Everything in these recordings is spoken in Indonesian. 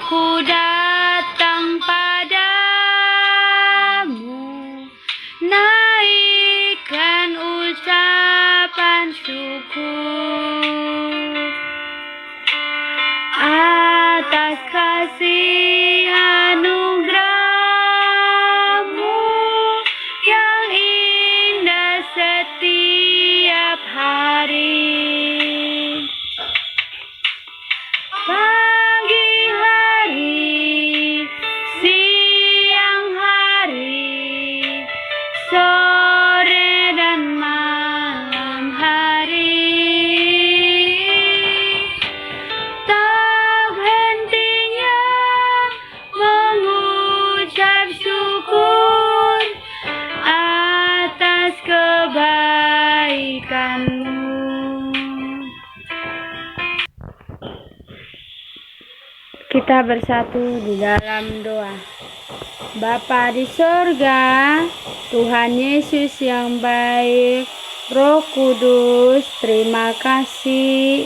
Aku datang padamu, naikkan ucapan syukur atas kasih anugerah-Mu yang indah setiap hari. Pagi hari, siang hari, sore dan malam hari, tak hentinya mengucap syukur atas kebaikan-Mu. Kita bersatu di dalam doa. Bapa di sorga, Tuhan Yesus yang baik, Roh Kudus, terima kasih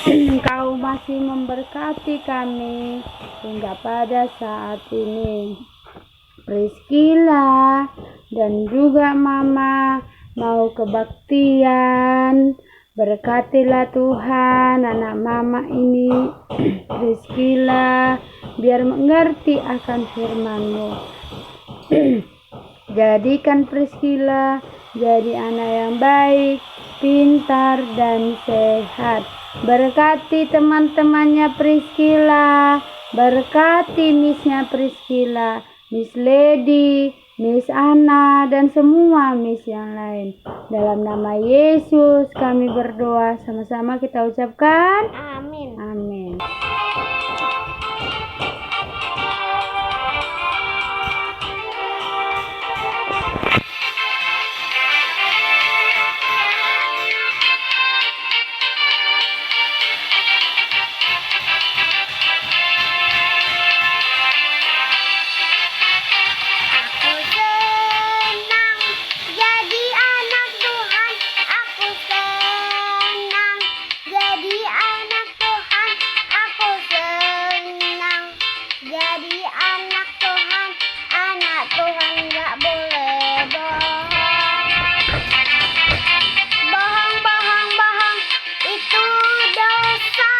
Engkau masih memberkati kami hingga pada saat ini. Priscilla dan juga Mama mau kebaktian. Berkatilah Tuhan anak Mama ini, Priscilla, biar mengerti akan firman-Mu. Jadikan Priscilla jadi anak yang baik, pintar, dan sehat. Berkati teman-temannya Priscilla, berkati Miss-nya Priscilla, Miss Lady, Miss Anna, dan semua Miss yang lain. Dalam nama Yesus kami berdoa, sama-sama kita ucapkan Amin. amin. Aku senang jadi anak Tuhan. Aku senang jadi anak Tuhan. Aku senang jadi anak Tuhan. Anak Tuhan gak boleh bohong. Bohong, bohong, bohong, itu dosa.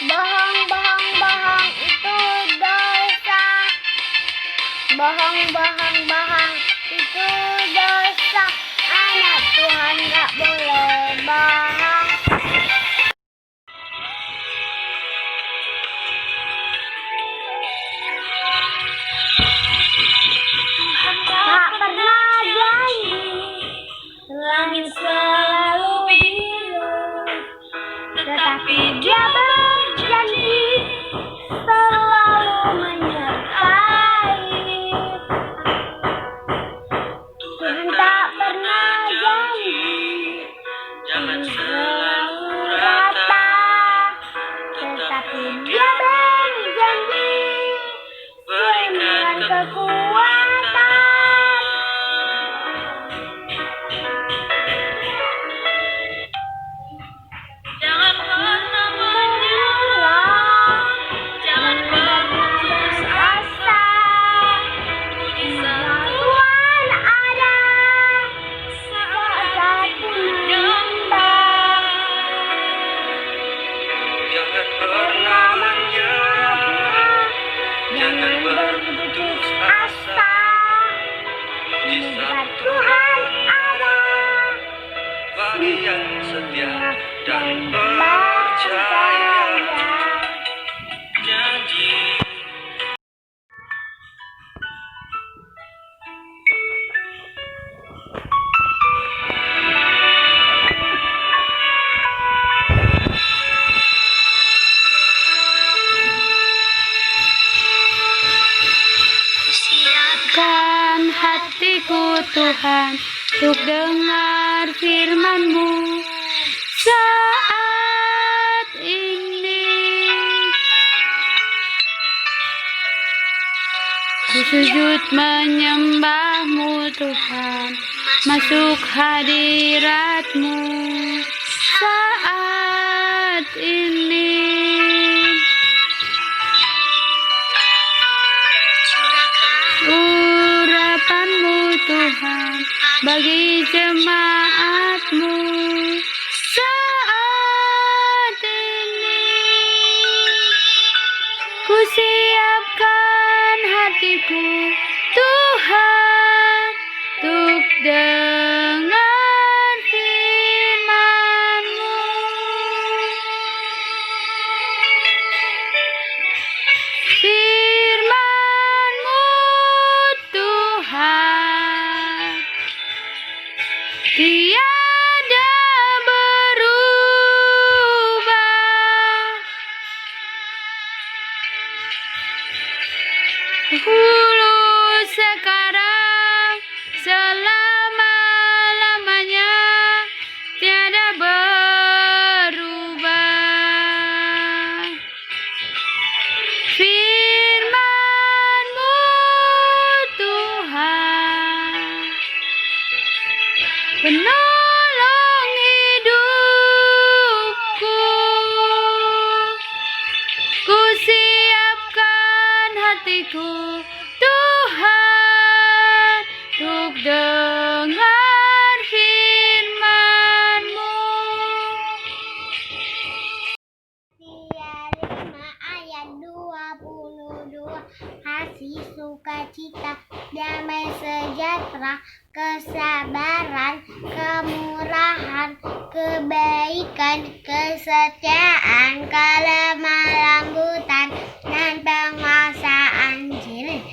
Bohong, bohong, bohong, itu dosa. Bohong, bohong, bohong, itu dosa. Anak Tuhan gak boleh bohong. Tak pernah janji, langit selalu biru, tetapi Dia berjanji selalu menyertai. Tuhan tak pernah janji, Jangan selalu rata, tetapi Dia berjanji berikan kekuatan. Jangan pernah menyerah, jangan pernah putus asa. Mujizat Tuhan ada saat hati menyembah. Jangan pernah menyerah, jangan berputus asa. Mujizat Tuhan ada bagi yang setia dan percaya. Janji. Siapkan hatiku Tuhan untuk dengar firman-Mu saat ini. Ku sujud menyembah-Mu Tuhan, masuk hadirat-Mu saat ini. hatiku Tuhan, untuk dengar firman-Mu. Firman-Mu Tuhan, tiada berubah. Dahulu, sekarang, selama-lamanya, tiada berubah. Firman-Mu Tuhan, penolong hidupku. Ku siapkan hatiku Tuhan, untuk dengar firman-Mu. Tiga 5 ayat 22. Kasih sukacita, damai sejahtera, kesabaran, kemurahan, kebaikan, kesetiaan, kelemah lembutan, dan penguasaan diri.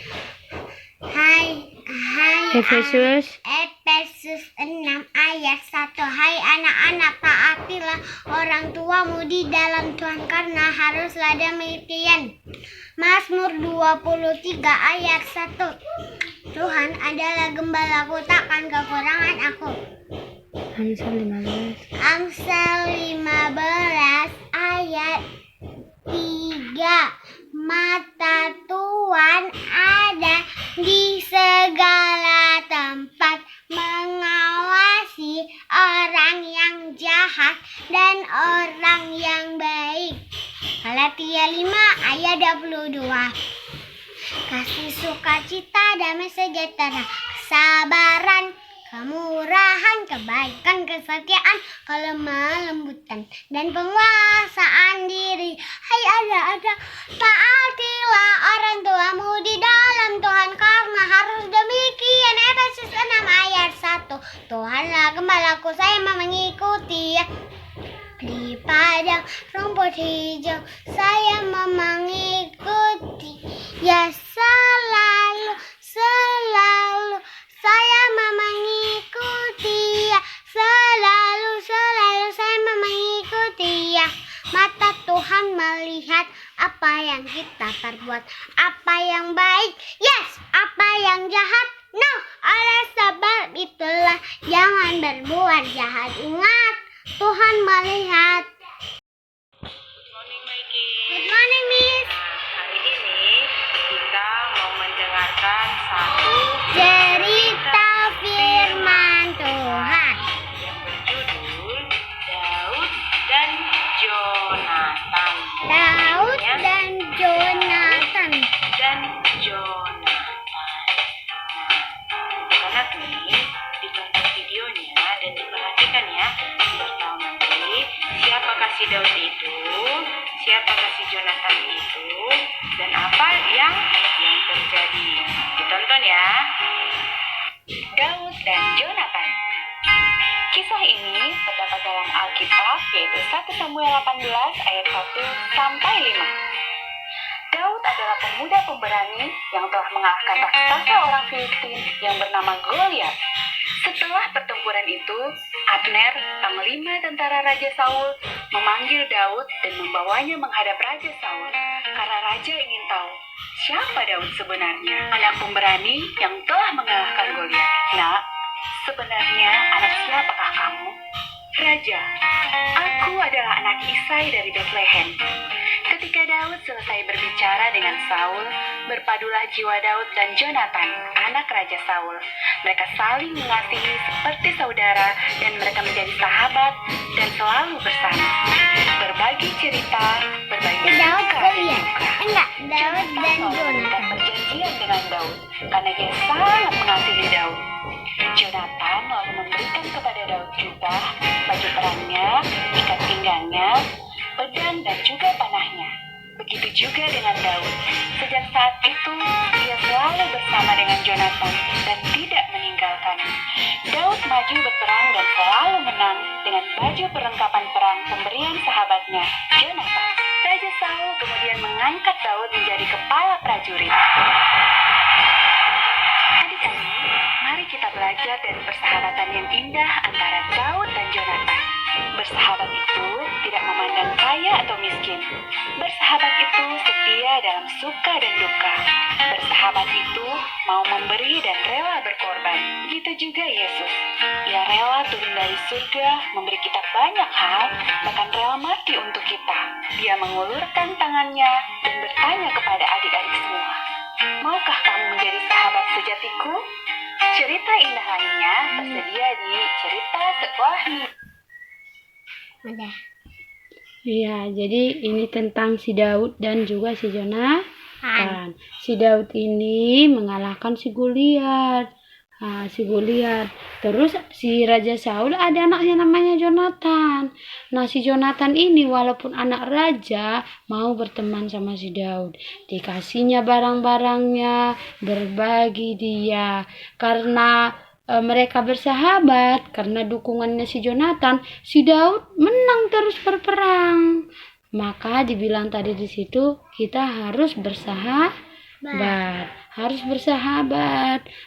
Efesus Efesus 6 ayat 1. Hai anak-anak, taatilah orang tuamu di dalam Tuhan, karena haruslah demikian. Mazmur 23 ayat 1. Tuhan adalah gembalaku, takkan kekurangan aku. Amsal 15. Amsal 15 ayat 3. Mata Tuhan ada di segala tempat, mengawasi orang yang jahat dan orang yang baik. Galatia 5 ayat 22. Kasih sukacita, damai sejahtera, kesabaran, kemurahan, kebaikan, kesetiaan, kelemah lembutan, dan penguasaan diri. Hai anak-anak, taatilah orang tuamu di dalam Tuhan, karena harus demikian. Efesus 6 ayat 1. Tuhanlah gembalaku, saya mau mengikuti ya. Di padang rumput hijau, saya mau mengikuti ya, selalu saya mau mengikuti ya, selalu saya mau mengikuti ya. Mata Tuhan melihat apa yang kita perbuat, apa yang baik, yes, apa yang jahat, no. Oleh sebab itulah jangan berbuat jahat. Ingat, Tuhan melihat. Morning, Mikey. Good morning, Miss. Hari ini kita mau mendengarkan satu Cerita firman Tuhan. yang berjudul Daud dan Jonathan. Daud dan Jonathan. Dan Jonathan. Nah, anak nih ditonton videonya dan diperhatikan ya, biar tahu nanti siapakah si Daud itu, siapakah si Jonathan itu, dan apa yang terjadi. Ditonton ya. Daud dan Jonathan. Kisah ini terdapat dalam Alkitab, yaitu 1 Samuel 18 ayat 1 sampai 5. Daud adalah pemuda pemberani yang telah mengalahkan raksasa orang Filistin yang bernama Goliat. Setelah pertempuran itu, Abner, panglima tentara Raja Saul, memanggil Daud dan membawanya menghadap Raja Saul, karena Raja ingin tahu siapa Daud sebenarnya, anak pemberani yang telah mengalahkan Goliat. Nak, sebenarnya anak siapakah kamu? Raja, aku adalah anak Isai dari Bethlehem. Ketika Daud selesai berbicara dengan Saul, berpadulah jiwa Daud dan Jonathan, anak Raja Saul. Mereka saling mengasihi seperti saudara, dan mereka menjadi sahabat dan selalu bersama. Berbagi cerita, berbagi Daud suka dan Goliat. duka. Enggak, Daud dan Jonathan. Perjanjian dengan Daud, karena dia sangat mengasihi Daud. Jonathan lalu memberikan kepada Daud jubah, baju perangnya, ikat pinggangnya, pedang dan juga panahnya. Begitu juga dengan Daud. Sejak saat itu, dia selalu bersama dengan Jonathan dan tidak meninggalkan. Daud maju berperang dan selalu menang dengan baju perlengkapan perang pemberian sahabatnya, Jonathan. Raja Saul kemudian mengangkat Daud menjadi kepala prajurit. Adik-adik, mari kita belajar dari persahabatan yang indah antara Daud dan Jonathan. Bersahabat itu tidak memandang kaya atau miskin. Bersahabat itu setia dalam suka dan duka. Bersahabat itu mau memberi dan rela berkorban. Begitu juga Yesus. Ia rela turun dari surga, memberi kita banyak hal, bahkan rela mati untuk kita. Dia mengulurkan tangannya dan bertanya kepada adik-adik semua, maukah kamu menjadi sahabat sejatiku? Cerita indah lainnya tersedia di cerita sekolah minggu. Udah. Iya, jadi ini tentang si Daud dan juga si Jonathan. Si Daud ini mengalahkan si Goliat. Si Goliat. Terus si Raja Saul ada anaknya namanya Jonathan. Nah, si Jonathan ini walaupun anak raja mau berteman sama si Daud. Dikasihnya barang-barangnya, berbagi dia. Karena mereka bersahabat, karena dukungannya si Jonathan, si Daud menang terus berperang. Maka dibilang tadi di situ kita harus bersahabat,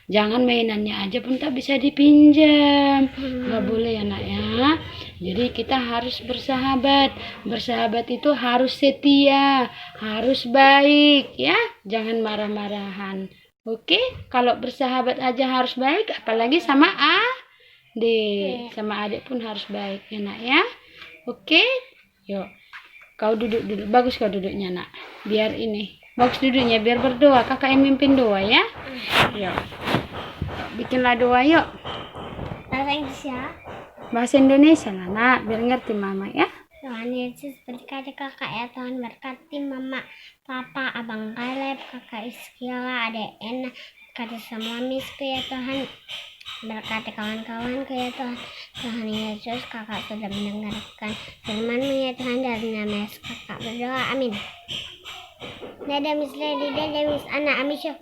Jangan mainannya aja pun tak bisa dipinjam, nggak boleh ya nak ya. Jadi kita harus bersahabat. Bersahabat itu harus setia, harus baik ya, jangan marah-marahan. Oke, kalau bersahabat aja harus baik, apalagi sama adik. Sama adik pun harus baik ya nak ya. Oke, yuk. Kau duduk dulu, bagus kau duduknya nak. Biar ini, bagus duduknya, biar berdoa. Kakak yang mimpin doa ya. Yuk, bikinlah doa yuk. Bahasa Inggris ya. Bahasa Indonesia lah nak, biar ngerti mama ya. Tuhan Yesus berkati kakak ya Tuhan, berkati mama, papa, abang Caleb, kakak Iskila, adek Ena, berkati semua misku ya Tuhan, berkati kawan-kawanku ya Tuhan. Tuhan Yesus, kakak sudah mendengarkan firman-Mu ya Tuhan, dari nama Yesus kakak berdoa, amin. Dadah Miss Lady, dadah Miss Anna, Amisyo.